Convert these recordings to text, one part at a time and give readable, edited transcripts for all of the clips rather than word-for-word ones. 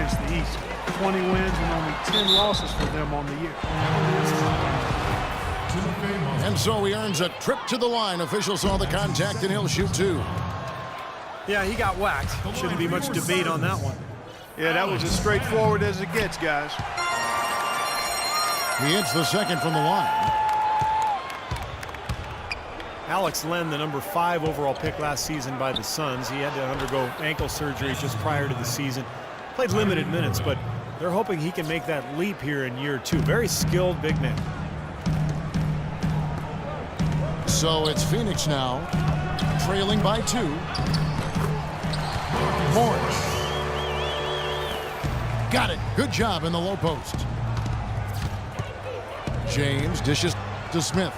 against the East. 20 wins and only 10 losses for them on the year. And so he earns a trip to the line. Officials saw the contact, and he'll shoot two. Yeah, he got whacked. Shouldn't be much debate on that one. Yeah, that was as straightforward as it gets, guys. He hits the second from the line. Alex Len, the number 5 overall pick last season by the Suns. He had to undergo ankle surgery just prior to the season. Played limited minutes, but they're hoping he can make that leap here in year 2. Very skilled big man. So it's Phoenix now, trailing by 2. Morris. Got it. Good job in the low post. James dishes to Smith.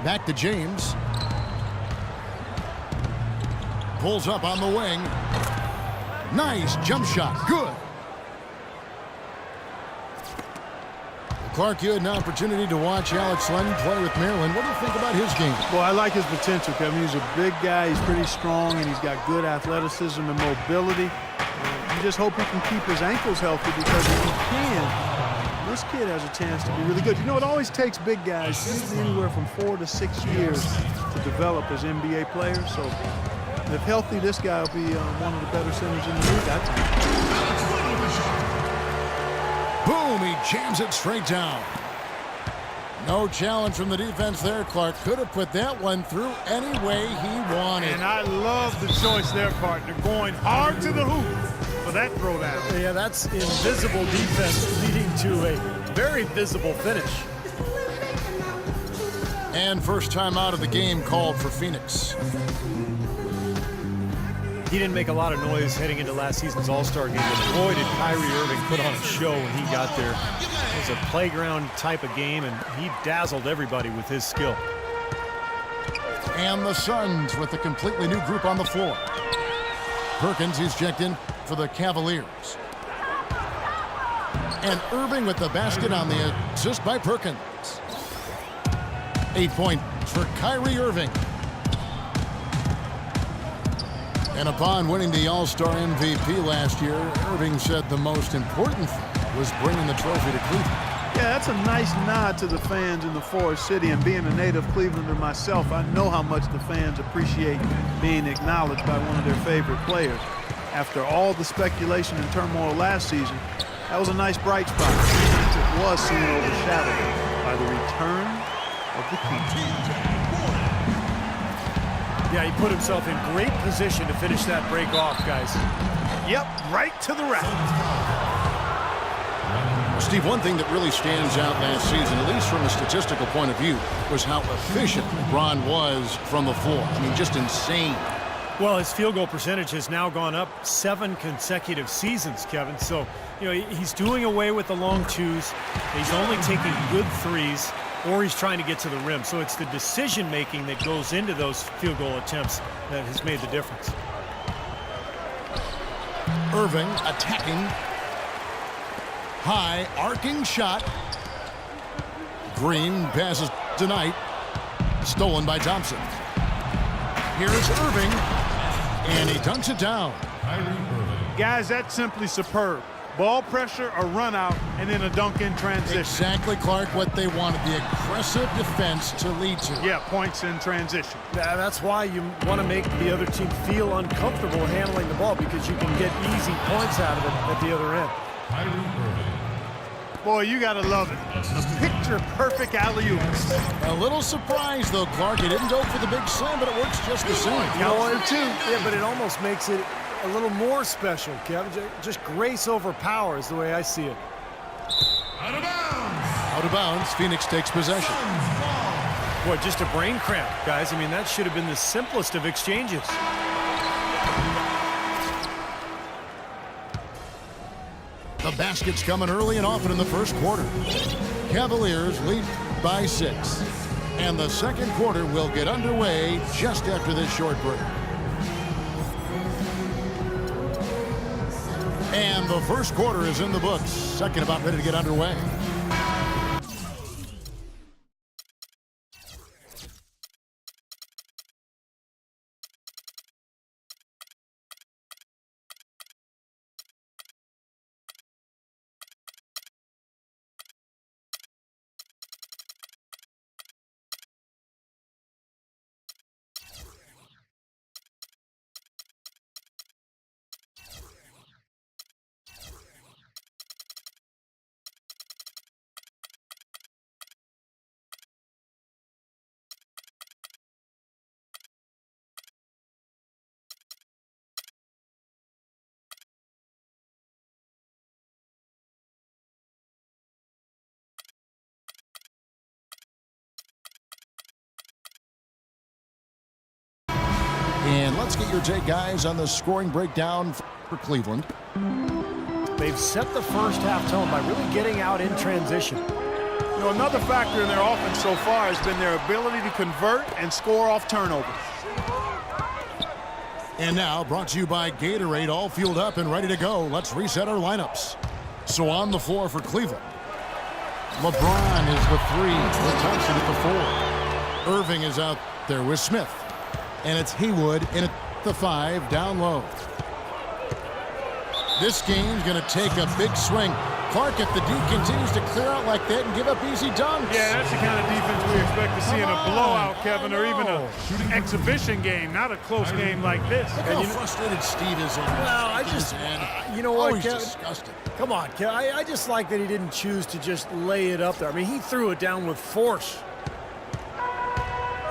Back to James. Pulls up on the wing. Nice jump shot. Good. Clark, you had an opportunity to watch Alex Len play with Maryland. What do you think about his game? Well, I like his potential, Kevin. He's a big guy. He's pretty strong, and he's got good athleticism and mobility. You just hope he can keep his ankles healthy, because if he can, this kid has a chance to be really good. You know, it always takes big guys usually anywhere from 4 to 6 years to develop as NBA players. So if healthy, this guy will be one of the better centers in the league, I think. Boom, he jams it straight down. No challenge from the defense there. Clark could have put that one through any way he wanted. And I love the choice there, partner, going hard to the hoop for that throwdown. Yeah, that's invisible defense leading to a very visible finish. And first time out of the game called for Phoenix. He didn't make a lot of noise heading into last season's All-Star game, but boy, did Kyrie Irving put on a show when he got there. It was a playground type of game, and he dazzled everybody with his skill. And the Suns with a completely new group on the floor. Perkins, he's checked in for the Cavaliers. And Irving with the basket on the assist by Perkins. 8 points for Kyrie Irving. And upon winning the All-Star MVP last year, Irving said the most important thing was bringing the trophy to Cleveland. Yeah, that's a nice nod to the fans in the Forest City, and being a native Clevelander myself, I know how much the fans appreciate being acknowledged by one of their favorite players. After all the speculation and turmoil last season, that was a nice bright spot. It was soon overshadowed by the return of the King. Yeah, he put himself in great position to finish that break off, guys. Yep, right to the rack. Steve, one thing that really stands out last season, at least from a statistical point of view, was how efficient LeBron was from the floor. I mean, just insane. Well, his field goal percentage has now gone up 7 consecutive seasons, Kevin. So, you know, he's doing away with the long twos. He's only taking good threes, or he's trying to get to the rim. So it's the decision-making that goes into those field goal attempts that has made the difference. Irving attacking. High, arcing shot. Green passes tonight. Stolen by Thompson. Here's Irving. And he dunks it down. Guys, that's simply superb. Ball pressure, a run out, and then a dunk in transition. Exactly, Clark, what they wanted. The aggressive defense to lead to. Yeah, points in transition. Yeah, that's why you want to make the other team feel uncomfortable handling the ball, because you can get easy points out of it at the other end. Boy, you got to love it. A picture-perfect alley-oop. A little surprise, though, Clark. He didn't go for the big slam, but it works just the same. You know what, too? Yeah, but it almost makes it a little more special, Kevin. Just grace over power is the way I see it. Out of bounds. Out of bounds. Phoenix takes possession. Boy, just a brain cramp, guys. I mean, that should have been the simplest of exchanges. The basket's coming early and often in the first quarter. Cavaliers lead by 6. And the second quarter will get underway just after this short break. And the first quarter is in the books. Second about ready to get underway. And let's get your take, guys, on the scoring breakdown for Cleveland. They've set the first half tone by really getting out in transition. You know, another factor in their offense so far has been their ability to convert and score off turnovers. And now, brought to you by Gatorade, all fueled up and ready to go. Let's reset our lineups. So on the floor for Cleveland, LeBron is the 3, with Thompson at the 4. Irving is out there with Smith. And it's Haywood in at the 5, down low. This game's going to take a big swing. Clark, if the D continues to clear out like that and give up easy dunks. Yeah, that's the kind of defense we expect to see in a blowout, Kevin, or even an exhibition game, not a close game like this. Look how frustrated Steve is over this. Well, I just, you know what, he's Kevin? disgusted. Come on, Kevin. I just like that he didn't choose to just lay it up there. I mean, he threw it down with force.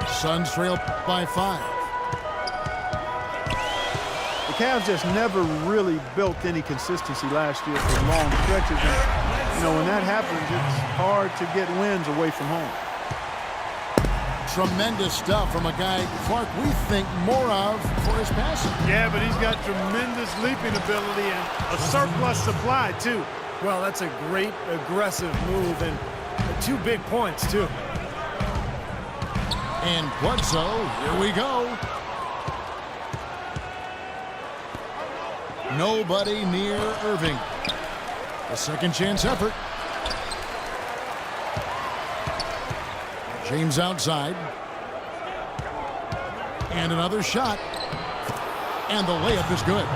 Suns trail by 5. The Cavs just never really built any consistency last year for long stretches. And, you know, when that happens, it's hard to get wins away from home. Tremendous stuff from a guy, Clark, we think more of for his passing. Yeah, but he's got tremendous leaping ability and a surplus supply, too. Well, that's a great aggressive move and 2 big points, too. And Bledsoe, here we go. Nobody near Irving. A second chance effort. James outside. And another shot. And the layup is good.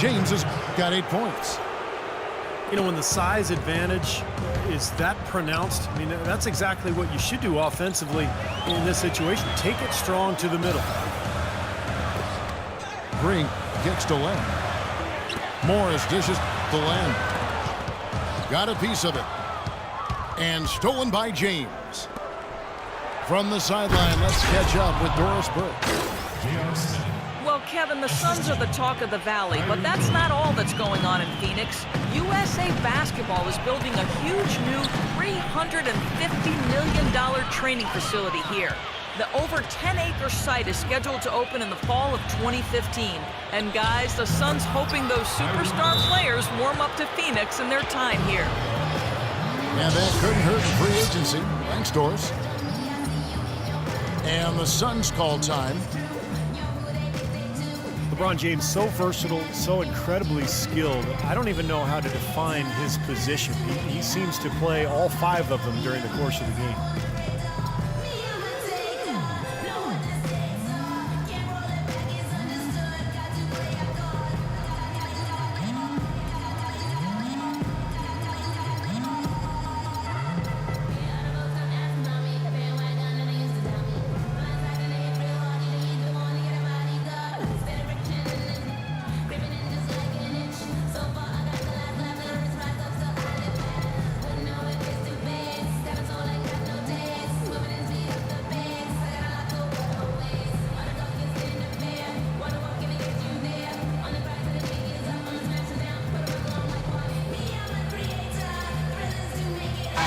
James has got 8 points. You know, when the size advantage is that pronounced, I mean, that's exactly what you should do offensively in this situation. Take it strong to the middle. Green kicks to Len. Morris dishes to Len. Got a piece of it. And stolen by James. From the sideline, let's catch up with Doris Burke. Well, Kevin, the Suns are the talk of the Valley, but that's not all that's going on in Phoenix. USA Basketball is building a huge new $350 million training facility here. The over 10-acre site is scheduled to open in the fall of 2015. And guys, the Suns hoping those superstar players warm up to Phoenix in their time here. And that couldn't hurt in free agency. Thanks, Doris. And the Suns call time. LeBron James, so versatile, so incredibly skilled. I don't even know how to define his position. He seems to play all 5 of them during the course of the game.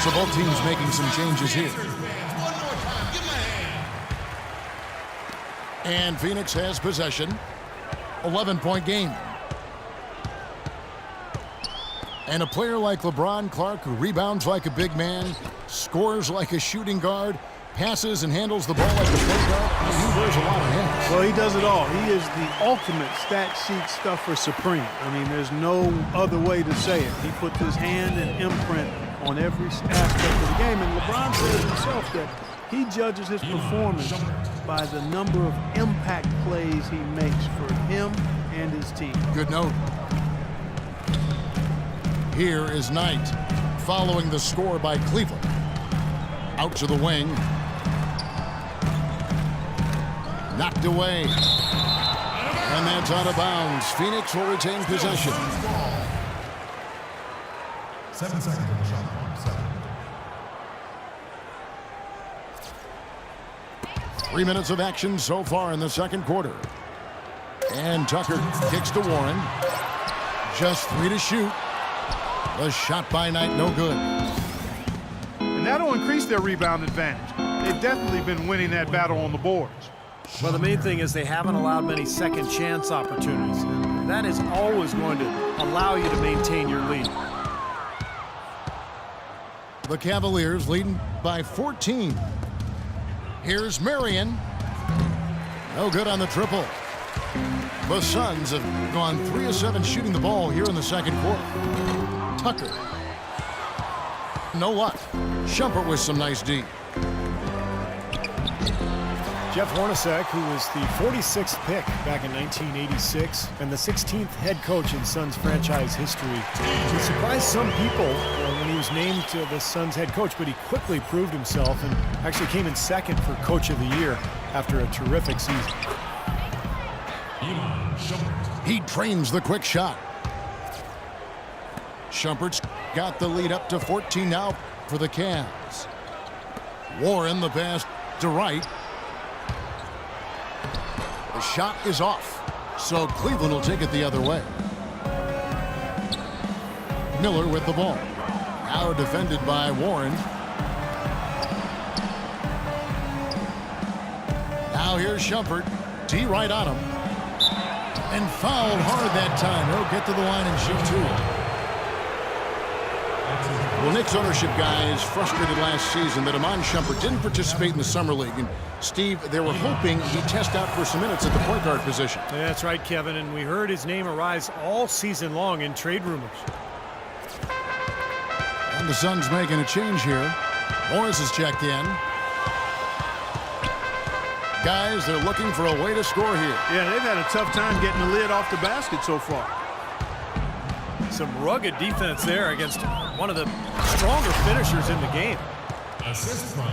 So both teams making some changes here. And Phoenix has possession. 11-point game. And a player like LeBron Clark, who rebounds like a big man, scores like a shooting guard, passes and handles the ball like a point guard, he wears a lot of hats. Well, he does it all. He is the ultimate stat sheet stuffer supreme. I mean, there's no other way to say it. He puts his hand and imprint on every aspect of the game. And LeBron says himself that he judges his performance by the number of impact plays he makes for him and his team. Good note. Here is Knight following the score by Cleveland. Out to the wing. Knocked away. And that's out of bounds. Phoenix will retain possession. 7 seconds on the shot clock. 7. 3 minutes of action so far in the second quarter. And Tucker kicks to Warren. Just 3 to shoot. The shot by Knight, no good. And that'll increase their rebound advantage. They've definitely been winning that battle on the boards. Well, the main thing is they haven't allowed many second chance opportunities. And that is always going to allow you to maintain your lead. The Cavaliers leading by 14. Here's Marion. No good on the triple. The Suns have gone 3 of 7 shooting the ball here in the second quarter. Tucker. No luck. Shumpert with some nice D. Jeff Hornacek, who was the 46th pick back in 1986 and the 16th head coach in Suns franchise history. He surprised some people when he was named the Suns head coach, but he quickly proved himself and actually came in second for Coach of the Year after a terrific season. He trains the quick shot. Shumpert's got the lead up to 14 now for the Cavs. Warren the pass to Wright. The shot is off, so Cleveland will take it the other way. Miller with the ball. Now defended by Warren. Now here's Shumpert. T right on him. And fouled hard that time. He'll get to the line and shoot 2. Well, Knicks ownership guys frustrated last season that Iman Shumpert didn't participate in the Summer League. And Steve, they were hoping he'd test out for some minutes at the point guard position. Yeah, that's right, Kevin, and we heard his name arise all season long in trade rumors. And the Suns making a change here. Morris is checked in. Guys, they're looking for a way to score here. Yeah, they've had a tough time getting the lid off the basket so far. Some rugged defense there against one of the stronger finishers in the game. Assist from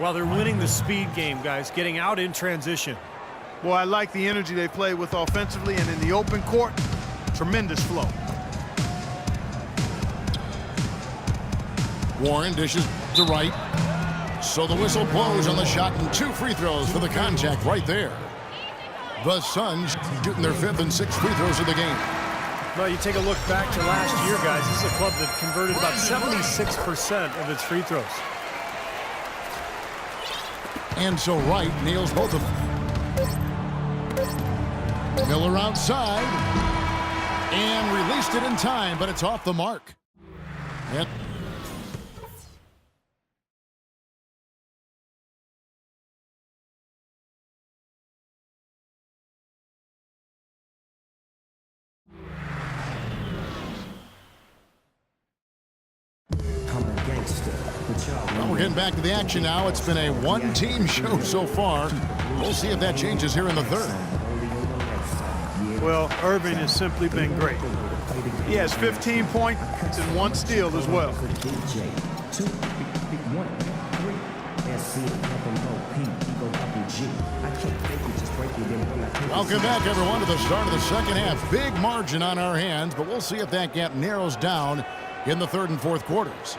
Well, they're winning the speed game, guys, getting out in transition. Boy, I like the energy they play with offensively, and in the open court, tremendous flow. Warren dishes to Wright. So the whistle blows on the shot and 2 free throws for the contact right there. The Suns shooting their 5th and 6th free throws of the game. Well, you take a look back to last year, guys. This is a club that converted about 76% of its free throws. And so Wright nails both of them. Miller outside. And released it in time, but it's off the mark. Yep. Well, we're getting back to the action now. It's been a one-team show so far. We'll see if that changes here in the third. Well, Irving has simply been great. He has 15 points and 1 steal as well. Welcome back, everyone, to the start of the second half. Big margin on our hands, but we'll see if that gap narrows down in the third and fourth quarters.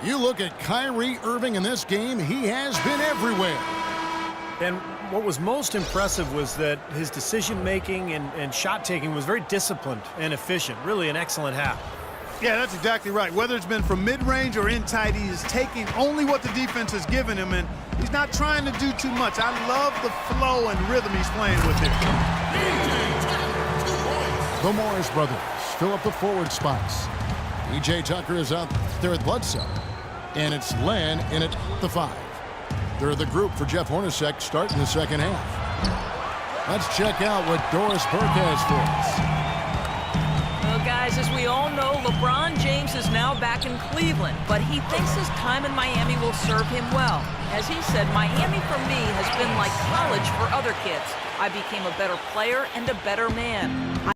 You look at Kyrie Irving in this game, he has been everywhere. And what was most impressive was that his decision-making and shot-taking was very disciplined and efficient. Really an excellent half. Yeah, that's exactly right. Whether it's been from mid-range or in tight, he is taking only what the defense has given him, and he's not trying to do too much. I love the flow and rhythm he's playing with here. The Morris brothers fill up the forward spots. P.J. Tucker is out there at Bledsoe. And it's Len in at the 5. They're the group for Jeff Hornacek starting the second half. Let's check out what Doris Burke has for us. Well, guys, as we all know, LeBron James is now back in Cleveland, but he thinks his time in Miami will serve him well. As he said, Miami for me has been like college for other kids. I became a better player and a better man.